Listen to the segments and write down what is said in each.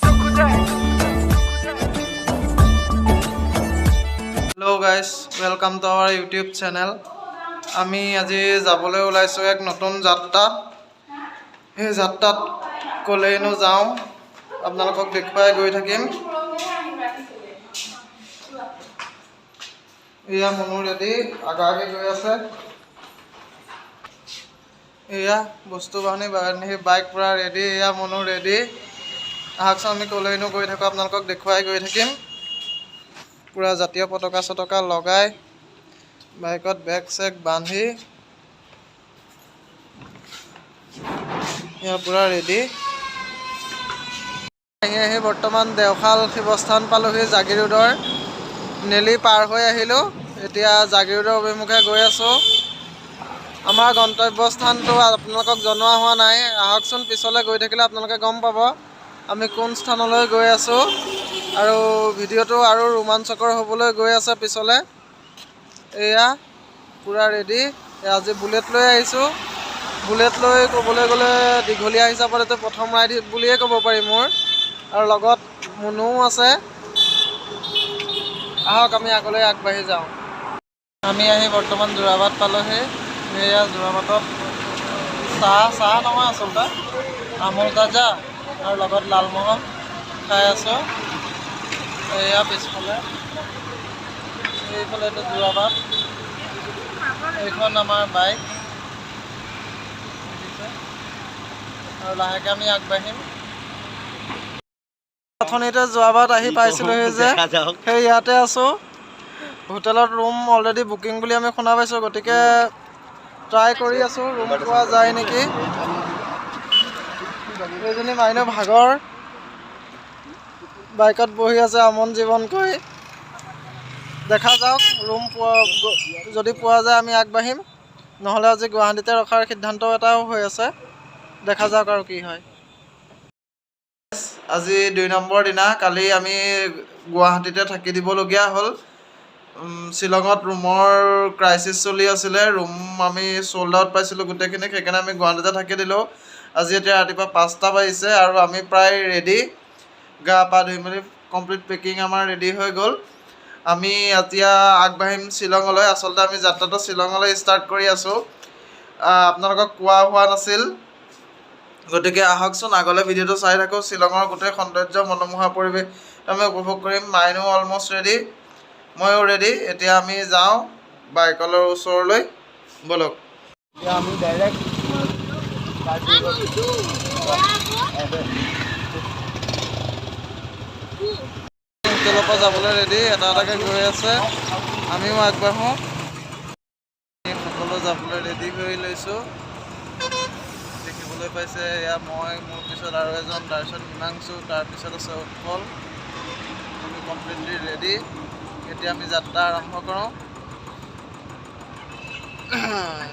Hello guys, welcome to our YouTube channel. আমি আজি যাবলৈ ওলাইছো এক নতুন যাত্ৰা। এই যাত্ৰাত কলেনো যাওঁ আপোনালোকক দেখুৱাই গৈ থাকিম। এয়া মনু ৰেডি আগাগে গৈ আছে। এয়া বস্তু বাহনী বাইক পুৰা ৰেডি। এয়া মনু ৰেডি। আহকচোন আমি কলেনো গৈ থাকোঁ, আপোনালোকক দেখুৱাই গৈ থাকিম। পুৰা জাতীয় পতাকা চতকা লগাই বাইকত বেগ চেগ বান্ধি এয়া পুৰা ৰেডি। আহি বৰ্তমান দেওশাল শিৱস্থান পালোহি। জাগিৰোডৰ নেলি পাৰ হৈ আহিলোঁ। এতিয়া জাগিৰোডৰ অভিমুখে গৈ আছোঁ। আমাৰ গন্তব্যস্থানটো আপোনালোকক জনোৱা হোৱা নাই। আহকচোন পিছলৈ গৈ থাকিলে আপোনালোকে গম পাব আমি কোন স্থানলৈ গৈ আছোঁ। আৰু ভিডিঅ'টো আৰু ৰোমাঞ্চকৰ হ'বলৈ গৈ আছে পিছলৈ। এয়া পুৰা ৰেডি। আজি বুলেট লৈ আহিছোঁ। বুলেট লৈ ক'বলৈ গ'লে দীঘলীয়া হিচাপত এইটো প্ৰথম ৰাইড বুলিয়ে ক'ব পাৰি মোৰ। আৰু লগত মুনুও আছে। আহক আমি আগলৈ আগবাঢ়ি যাওঁ। আমি আহি বৰ্তমান যোৰাবাট পালোহি। এয়া যোৰাবাটত চাহ নহয় আচলতে আমুল তাজা আৰু লগত লালমোহন খাই আছোঁ। এয়া পিছফালে এইফালে এইটো যোৰাবাট। এইখন আমাৰ বাইক আৰু লাহেকৈ আমি আগবাঢ়িম। অথনিতে যোৱাবাৰত আহি পাইছিলোঁহি যে সেই ইয়াতে আছোঁ। হোটেলত ৰুম অলৰেডি বুকিং বুলি আমি শুনা পাইছোঁ, গতিকে ট্ৰাই কৰি আছোঁ ৰুম পোৱা যায় নেকি। এইজনী মাইনু ভাগৰ বাইকত বহি আছে আমন জীৱনকৈ। দেখা যাওক ৰুম যদি পোৱা যায় আমি আগবাঢ়িম, নহ'লে আজি গুৱাহাটীতে ৰখাৰ সিদ্ধান্ত এটাও হৈ আছে। দেখা যাওক আৰু কি হয়। আজি 2 নম্বৰ দিনা। কালি আমি গুৱাহাটীতে থাকি দিবলগীয়া হ'ল। শ্বিলঙত ৰুমৰ ক্ৰাইচিছ চলি আছিলে। ৰুম আমি চ'ল্ড আউট পাইছিলোঁ গোটেইখিনি, সেইকাৰণে আমি গুৱাহাটীতে থাকি দিলোঁ। আজি এতিয়া ৰাতিপুৱা 5টা বাজিছে আৰু আমি প্ৰায় ৰেডি। গা পা ধুই মেলি কমপ্লিট পেকিং আমাৰ ৰেডি হৈ গ'ল। আমি এতিয়া আগবাঢ়িম শ্বিলঙলৈ। আচলতে আমি যাত্ৰাটো শ্বিলঙলৈ ষ্টাৰ্ট কৰি আছোঁ। আপোনালোকক কোৱা হোৱা নাছিল, গতিকে আহকচোন আগলৈ ভিডিঅ'টো চাই থাকোঁ। শ্বিলঙৰ গোটেই সৌন্দৰ্য মনোমোহা পৰিৱেশ আমি উপভোগ কৰিম। মাইনো অলমষ্ট ৰেডি, ময়ো ৰেডি। এতিয়া আমি যাওঁ বাইকলৰ ওচৰলৈ, ব'লক। এতিয়া আমি ডাইৰেক্ট হোটেলৰ পৰা যাবলৈ ৰেডি। এটা এটাকৈ গৈ আছে, আমিও আগবাঢ়োঁ। সকলো যাবলৈ ৰেডি কৰি লৈছোঁ। দেখিবলৈ পাইছে এয়া মই, মোৰ পিছত আৰু এজন, তাৰপিছত হিমাংশু, তাৰপিছত আছে উৎপল। আমি কমপ্লিটলি ৰেডি। এতিয়া আমি যাত্ৰা আৰম্ভ কৰোঁ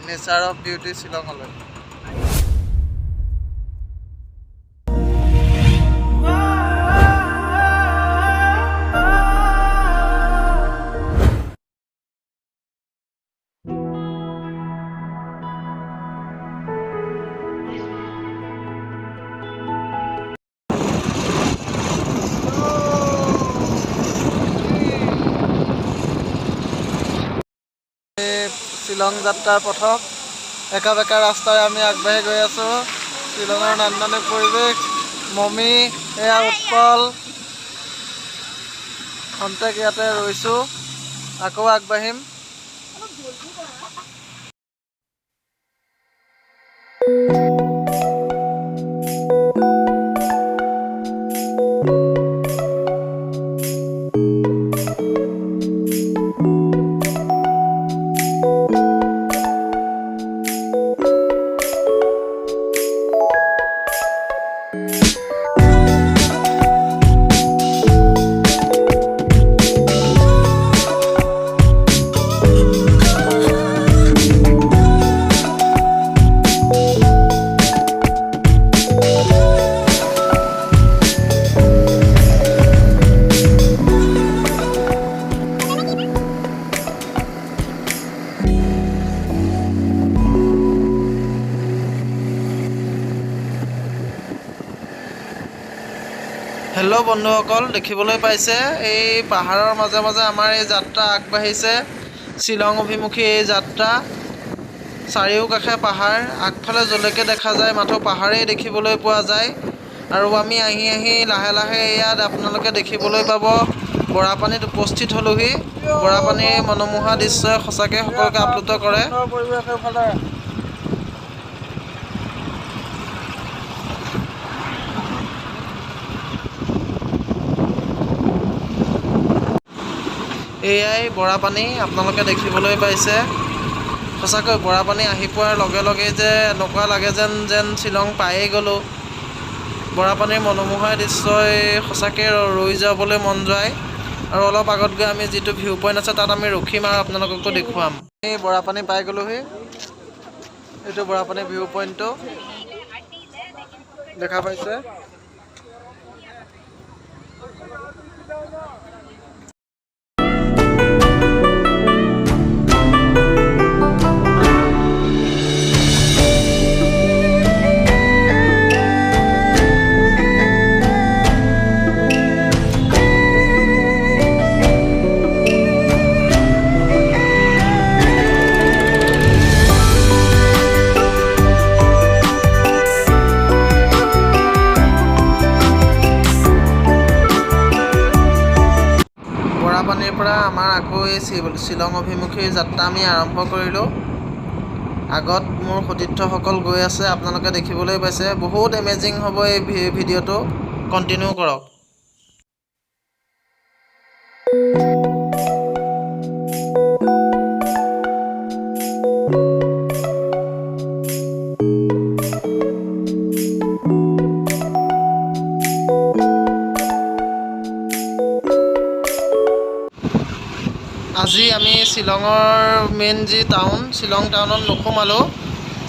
নেচাৰ অফ বিউটি শ্বিলঙলৈ। শ্বিলং যাত্ৰাৰ পথত একা বেকা ৰাস্তাৰে আমি আগবাঢ়ি গৈ আছোঁ। শ্বিলঙৰ নান্দনিক পৰিৱেশ। মমি, এয়া উৎপল, খন্তেক ইয়াতে ৰৈছোঁ, আকৌ আগবাঢ়িম। হেল্ল' বন্ধুসকল, দেখিবলৈ পাইছে এই পাহাৰৰ মাজে মাজে আমাৰ এই যাত্ৰা আগবাঢ়িছে। শ্বিলং অভিমুখী এই যাত্ৰা। চাৰিওকাষে পাহাৰ, আগফালে যলৈকে দেখা যায় মাথো পাহাৰেই দেখিবলৈ পোৱা যায়। আৰু আমি আহি আহি লাহে লাহে ইয়াত আপোনালোকে দেখিবলৈ পাব বৰাপানীত উপস্থিত হ'লোহি। বৰাপানীৰ মনোমোহা দৃশ্যই সঁচাকৈ সকলোকে আপ্লুত কৰে। এয়াই বৰাপানী আপোনালোকে দেখিবলৈ পাইছে। সঁচাকৈ বৰাপানী আহি পোৱাৰ লগে লগেই যে এনেকুৱা লাগে যেন শ্বিলং পায়েই গ'লোঁ। বৰাপানীৰ মনোমোহা দৃশ্যই সঁচাকৈ ৰৈ যাবলৈ মন যায়। আৰু অলপ আগত গৈ আমি যিটো ভিউ পইণ্ট আছে তাত আমি ৰখিম আৰু আপোনালোককো দেখুৱাম। এই বৰাপানী পাই গ'লোহি। এইটো বৰাপানী ভিউ পইণ্টটো দেখা পাইছে। বৰাপানীৰ পৰা আমাৰ আকৌ এই শ্বিলং অভিমুখী যাত্ৰা আমি আৰম্ভ কৰিলোঁ। আগত মোৰ সতীৰ্থসকল গৈ আছে, আপোনালোকে দেখিবলৈ পাইছে। বহুত এমেজিং হ'ব এই ভিডিঅ'টো, কণ্টিনিউ কৰক। আজি আমি শ্বিলঙৰ মেইন যি টাউন, শ্বিলং টাউনত নোসোমালোঁ।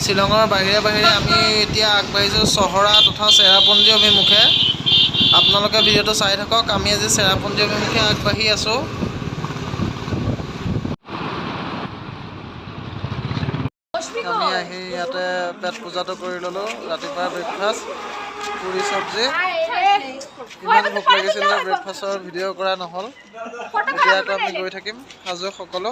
শ্বিলঙৰ বাহিৰে বাহিৰে আমি এতিয়া আগবাঢ়িছোঁ চহৰা তথা চেৰাপুঞ্জী অভিমুখে। আপোনালোকে ভিডিঅ'টো চাই থাকক। আমি আজি চেৰাপুঞ্জী অভিমুখে আগবাঢ়ি আছোঁ। আমি আহি ইয়াতে পেট পূজাটো কৰি ল'লোঁ। ৰাতিপুৱা ব্ৰেকফাষ্ট, পুৰি চব্জি। ইমান ভোক লাগিছিল যে ব্ৰেকফাষ্টৰ ভিডিঅ' কৰা নহ'ল। এতিয়া আকৌ আমি গৈ থাকিম সাজু সকলো।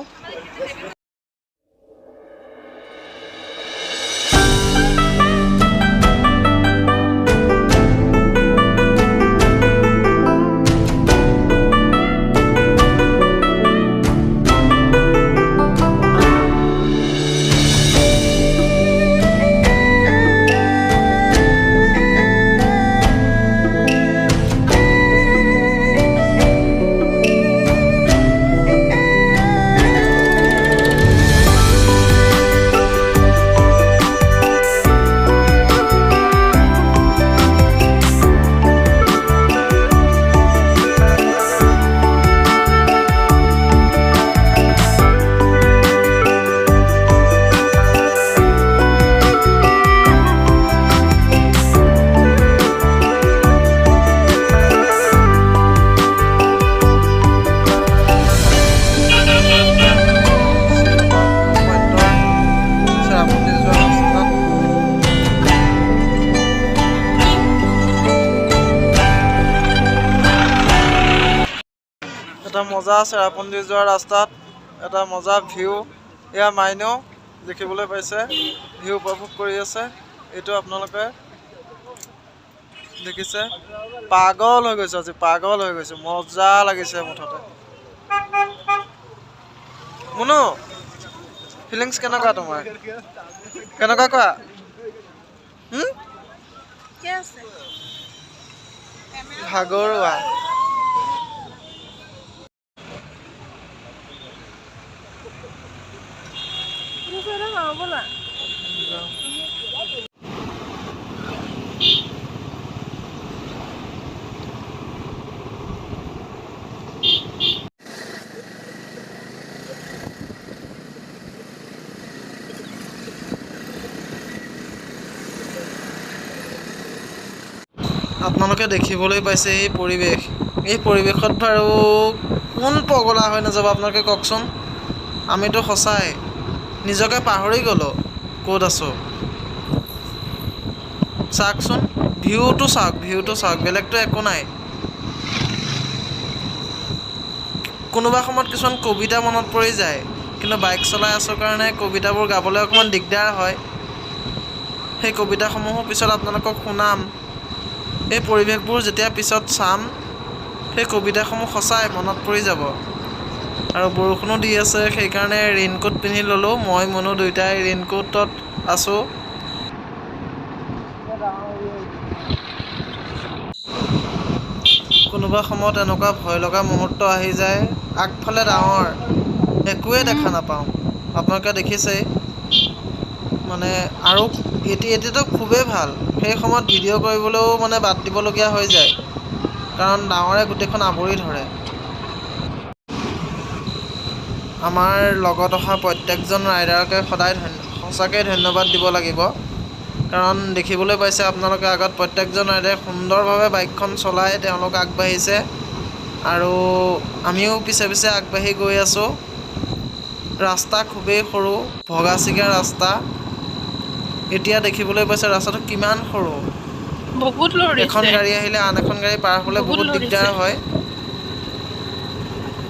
এটা মজা চেৰাপুঞ্জী যোৱা ৰাস্তাত এটা মজা ভিউ। এয়া মাইনেও দেখিবলৈ পাইছে, ভিউ উপভোগ কৰি আছে। এইটো আপোনালোকে দেখিছে। পাগল হৈ গৈছে আজি, পাগল হৈ গৈছে। মজা লাগিছে মুঠতে। মুনু, ফিলিংছ কেনেকুৱা তোমাৰ? কেনেকুৱা কোৱা? ভাগৰুৱা। আপোনালোকে দেখিবলৈ পাইছে এই পৰিৱেশ। এই পৰিৱেশত বাৰু কোন পগলা হৈ নাযাব আপোনালোকে কওকচোন। আমিতো সঁচাই নিজকে পাহৰি গ'লোঁ ক'ত আছোঁ। চাওকচোন ভিউটো চাওক, ভিউটো চাওক, বেলেগতো একো নাই। কোনোবা সময়ত কিছুমান কবিতা মনত পৰি যায়, কিন্তু বাইক চলাই আছোঁ কাৰণে কবিতাবোৰ গাবলৈ অকণমান দিগদাৰ হয়। সেই কবিতাসমূহো পিছত আপোনালোকক শুনাম। এই পৰিৱেশবোৰ যেতিয়া পিছত চাম, সেই কবিতাসমূহ সঁচাই মনত পৰি যাব। আৰু বৰষুণো দি আছে, সেইকাৰণে ৰেইনকোট পিন্ধি ল'লোঁ। মই মনো দুয়োটাই ৰেইনকোটত আছোঁ। কোনোবা সময়ত এনেকুৱা ভয় লগা মুহূৰ্ত আহি যায়, আগফালে ডাঙৰ একোৱে দেখা নাপাওঁ। আপোনালোকে দেখিছেই মানে, আৰু এতিয়াতো খুবেই ভাল। সেই সময়ত ভিডিঅ' কৰিবলৈও মানে বাদ দিবলগীয়া হৈ যায়, কাৰণ ডাঙৰে গোটেইখন আৱৰি ধৰে। আমাৰ লগত অহা প্ৰত্যেকজন ৰাইডাৰকে সদায় সঁচাকৈ ধন্যবাদ দিব লাগিব, কাৰণ দেখিবলৈ পাইছে আপোনালোকে আগত প্ৰত্যেকজন ৰাইডাৰে সুন্দৰভাৱে বাইকখন চলাই তেওঁলোক আগবাঢ়িছে, আৰু আমিও পিছে পিছে আগবাঢ়ি গৈ আছোঁ। ৰাস্তা খুবেই সৰু, ভগা চিগা ৰাস্তা। এতিয়া দেখিবলৈ পাইছে ৰাস্তাটো কিমান সৰু। বহুত লৰিছে। এখন গাড়ী আহিলে আন এখন গাড়ী পাৰ হ'লে বহুত দিগদাৰ হয়।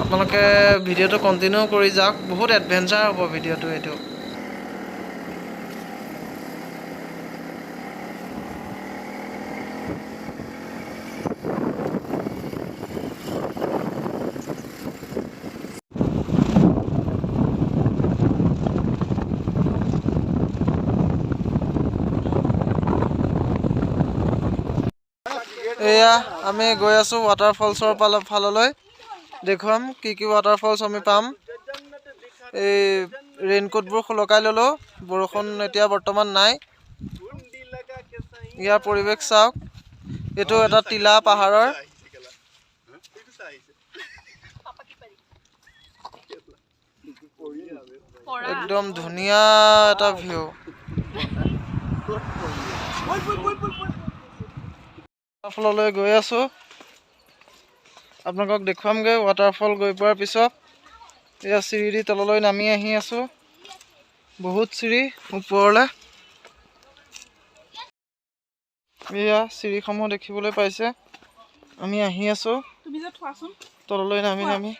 আপোনালোকে ভিডিঅ'টো কণ্টিনিউ কৰি যাওক, বহুত এডভেঞ্চাৰ হ'ব ভিডিঅ'টো এইটো। এয়া আমি গৈ আছোঁ ৱাটাৰফলছৰ ফাললৈ। দেখুৱাম কি কি ৱাটাৰফলছ আমি পাম। এই ৰেইনকোটবোৰ সুলকাই ল'লোঁ, বৰষুণ এতিয়া বৰ্তমান নাই। ইয়াৰ পৰিৱেশ চাওক, এইটো এটা টিলা পাহাৰৰ। একদম ধুনীয়া এটা ভিউ। ৱাটাৰফললৈ গৈ আছোঁ, আপোনালোকক দেখুৱামগৈ। ৱাটাৰফল গৈ পোৱাৰ পিছত এয়া চিৰি দি তললৈ নামি আহি আছোঁ, বহুত চিৰি ওপৰলৈ। এয়া চিৰিসমূহ দেখিবলৈ পাইছে। আমি আহি আছোঁ তললৈ নামি নামি।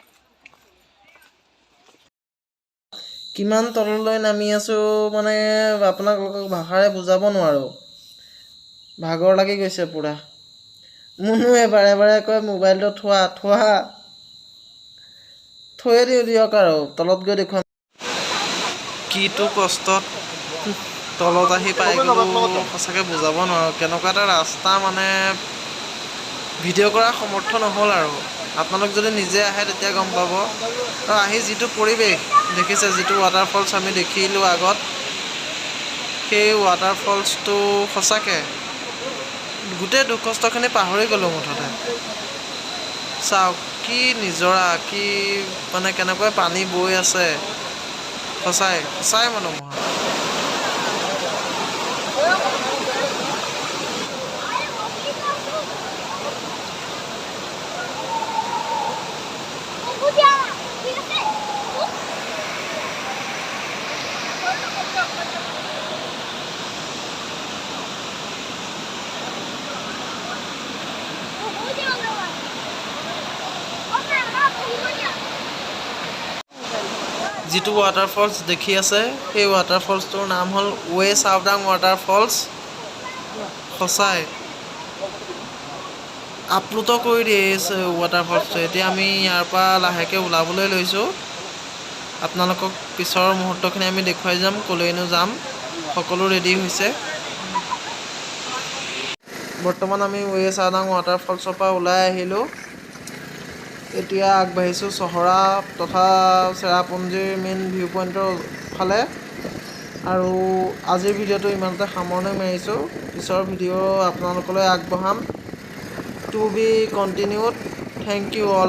কিমান তললৈ নামি আছোঁ মানে আপোনালোকক ভাষাৰে বুজাব নোৱাৰোঁ। ভাগৰ লাগি গৈছে পূৰা। মুনুৱে বাৰে বাৰে কয় মোবাইলটো থোৱা থোৱা, থৈয়ে দিয়ক আৰু তলত গৈ দেখুৱাম। কিটো কষ্টত তলত আহি পাই গ'লো, সঁচাকৈ বুজাব নোৱাৰোঁ। কেনেকুৱা এটা ৰাস্তা মানে ভিডিঅ' কৰাৰ সমৰ্থ নহ'ল আৰু। আপোনালোক যদি নিজে আহে তেতিয়া গম পাব। আৰু আহি যিটো পৰিৱেশ দেখিছে, যিটো ৱাটাৰফলছ আমি দেখিলোঁ আগত, সেই ৱাটাৰফলছটো সঁচাকৈ গোটেই দুখ কষ্টখিনি পাহৰি গ'লোঁ মুঠতে। চাওক কি নিজৰা, কি মানে কেনেকৈ পানী বৈ আছে, সঁচাই সঁচাই মনোমোহা। যিটো ৱাটাৰফলছ দেখি আছে, সেই ৱাটাৰফলছটোৰ নাম হ'ল চাওদাং ৱাটাৰফলছ। সঁচাই আপ্লুত কৰি দিয়ে এই ৱাটাৰফলছটোৱে। এতিয়া আমি ইয়াৰ পৰা লাহেকৈ ওলাবলৈ লৈছোঁ। আপোনালোকক পিছৰ মুহূৰ্তখিনি আমি দেখুৱাই যাম, ক'লৈনো যাম। সকলো ৰেডি হৈছে। বৰ্তমান আমি চাওদাং ৱাটাৰফলছৰ পৰা ওলাই আহিলোঁ। এতিয়া আগবাঢ়িছোঁ চহৰা তথা চেৰাপুঞ্জীৰ মেইন ভিউ পইণ্টৰ ফালে। আৰু আজিৰ ভিডিঅ'টো ইমানতে সামৰণি মাৰিছোঁ। পিছৰ ভিডিঅ' আপোনালোকলৈ আগবঢ়াম। To be continued. Thank you all.